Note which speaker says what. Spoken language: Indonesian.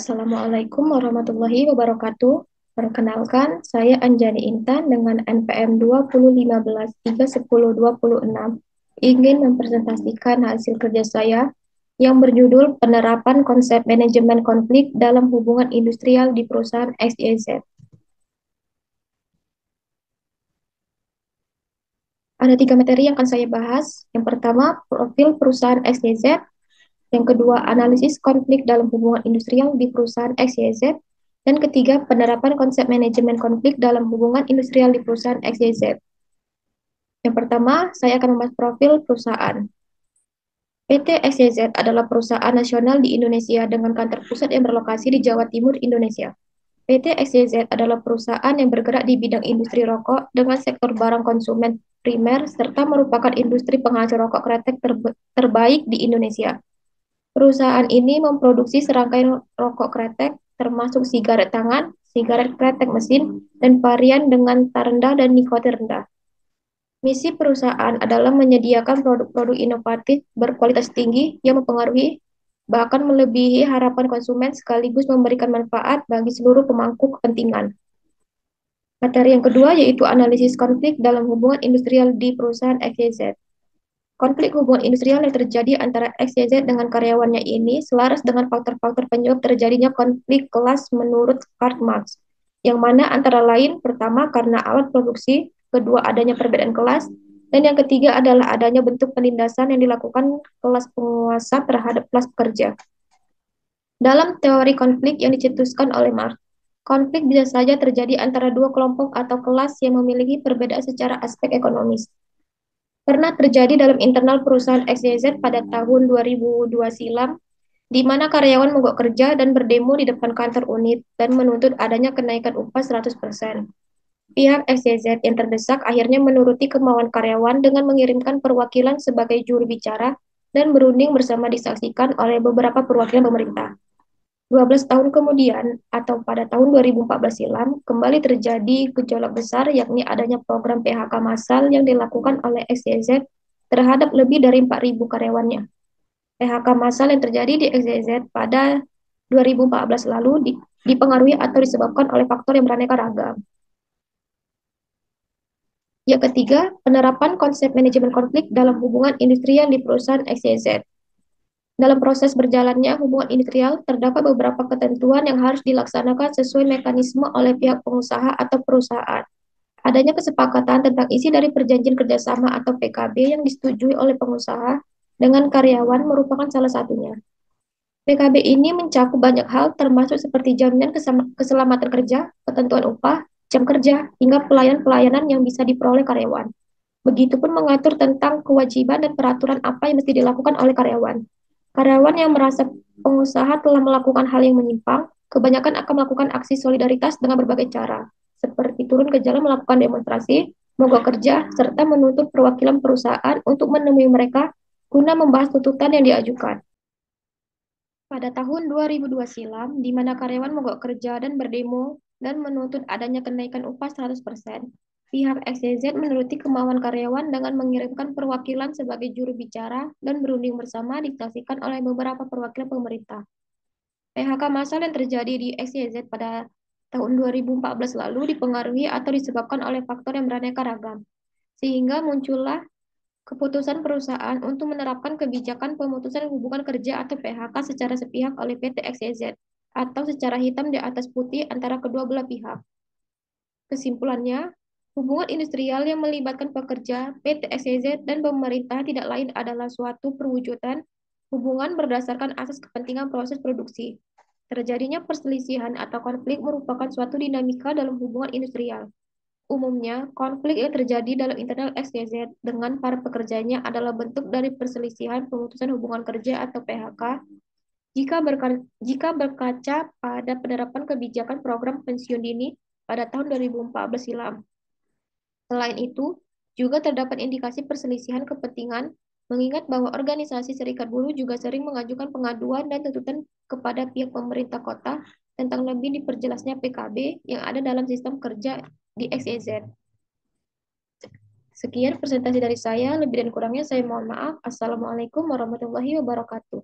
Speaker 1: Assalamualaikum warahmatullahi wabarakatuh. Perkenalkan, saya Anjani Intan dengan NPM 2015-310-26 ingin mempresentasikan hasil kerja saya yang berjudul Penerapan Konsep Manajemen Konflik dalam Hubungan Industrial di Perusahaan XYZ. Ada tiga materi yang akan saya bahas. Yang pertama, profil perusahaan XYZ. Yang kedua, analisis konflik dalam hubungan industrial di perusahaan XYZ. Dan ketiga, penerapan konsep manajemen konflik dalam hubungan industrial di perusahaan XYZ. Yang pertama, saya akan membahas profil perusahaan. PT XYZ adalah perusahaan nasional di Indonesia dengan kantor pusat yang berlokasi di Jawa Timur, Indonesia. PT XYZ adalah perusahaan yang bergerak di bidang industri rokok dengan sektor barang konsumen primer serta merupakan industri penghasil rokok kretek terbaik di Indonesia. Perusahaan ini memproduksi serangkaian rokok kretek, termasuk sigaret tangan, sigaret kretek mesin, dan varian dengan tar rendah dan nikotin rendah. Misi perusahaan adalah menyediakan produk-produk inovatif berkualitas tinggi yang mempengaruhi, bahkan melebihi harapan konsumen sekaligus memberikan manfaat bagi seluruh pemangku kepentingan. Materi yang kedua yaitu analisis konflik dalam hubungan industrial di perusahaan XYZ. Konflik hubungan industrial yang terjadi antara XYZ dengan karyawannya ini selaras dengan faktor-faktor penyebab terjadinya konflik kelas menurut Karl Marx, yang mana antara lain pertama karena alat produksi, kedua adanya perbedaan kelas, dan yang ketiga adalah adanya bentuk penindasan yang dilakukan kelas penguasa terhadap kelas pekerja. Dalam teori konflik yang dicetuskan oleh Marx, konflik bisa saja terjadi antara dua kelompok atau kelas yang memiliki perbedaan secara aspek ekonomis. Pernah terjadi dalam internal perusahaan XYZ pada tahun 2002 silam, di mana karyawan mogok kerja dan berdemo di depan kantor unit dan menuntut adanya kenaikan upah 100%. Pihak XYZ yang terdesak akhirnya menuruti kemauan karyawan dengan mengirimkan perwakilan sebagai juru bicara dan berunding bersama disaksikan oleh beberapa perwakilan pemerintah. 12 tahun kemudian, atau pada tahun 2014 silam, kembali terjadi gejolak besar, yakni adanya program PHK massal yang dilakukan oleh XYZ terhadap lebih dari 4.000 karyawannya. PHK massal yang terjadi di XYZ pada 2014 lalu dipengaruhi atau disebabkan oleh faktor yang beraneka ragam. Yang ketiga, penerapan konsep manajemen konflik dalam hubungan industrial di perusahaan XYZ. Dalam proses berjalannya hubungan industrial, terdapat beberapa ketentuan yang harus dilaksanakan sesuai mekanisme oleh pihak pengusaha atau perusahaan. Adanya kesepakatan tentang isi dari perjanjian kerjasama atau PKB yang disetujui oleh pengusaha dengan karyawan merupakan salah satunya. PKB ini mencakup banyak hal termasuk seperti jaminan keselamatan kerja, ketentuan upah, jam kerja, hingga pelayanan-pelayanan yang bisa diperoleh karyawan. Begitupun mengatur tentang kewajiban dan peraturan apa yang mesti dilakukan oleh karyawan. Karyawan yang merasa pengusaha telah melakukan hal yang menyimpang, kebanyakan akan melakukan aksi solidaritas dengan berbagai cara, seperti turun ke jalan melakukan demonstrasi, mogok kerja, serta menuntut perwakilan perusahaan untuk menemui mereka guna membahas tuntutan yang diajukan. Pada tahun 2002 silam, di mana karyawan mogok kerja dan berdemo dan menuntut adanya kenaikan upah 100%, pihak XYZ menuruti kemauan karyawan dengan mengirimkan perwakilan sebagai juru bicara dan berunding bersama disaksikan oleh beberapa perwakilan pemerintah. PHK massal yang terjadi di XYZ pada tahun 2014 lalu dipengaruhi atau disebabkan oleh faktor yang beraneka ragam, sehingga muncullah keputusan perusahaan untuk menerapkan kebijakan pemutusan hubungan kerja atau PHK secara sepihak oleh PT XYZ atau secara hitam di atas putih antara kedua belah pihak. Kesimpulannya, hubungan industrial yang melibatkan pekerja, PT XYZ, dan pemerintah tidak lain adalah suatu perwujudan hubungan berdasarkan asas kepentingan proses produksi. Terjadinya perselisihan atau konflik merupakan suatu dinamika dalam hubungan industrial. Umumnya, konflik yang terjadi dalam internal XYZ dengan para pekerjanya adalah bentuk dari perselisihan pemutusan hubungan kerja atau PHK jika berkaca pada penerapan kebijakan program pensiun dini pada tahun 2014 silam. Selain itu, juga terdapat indikasi perselisihan kepentingan, mengingat bahwa organisasi serikat buruh juga sering mengajukan pengaduan dan tuntutan kepada pihak pemerintah kota tentang lebih diperjelasnya PKB yang ada dalam sistem kerja di XYZ. Sekian presentasi dari saya, lebih dan kurangnya saya mohon maaf. Assalamualaikum warahmatullahi wabarakatuh.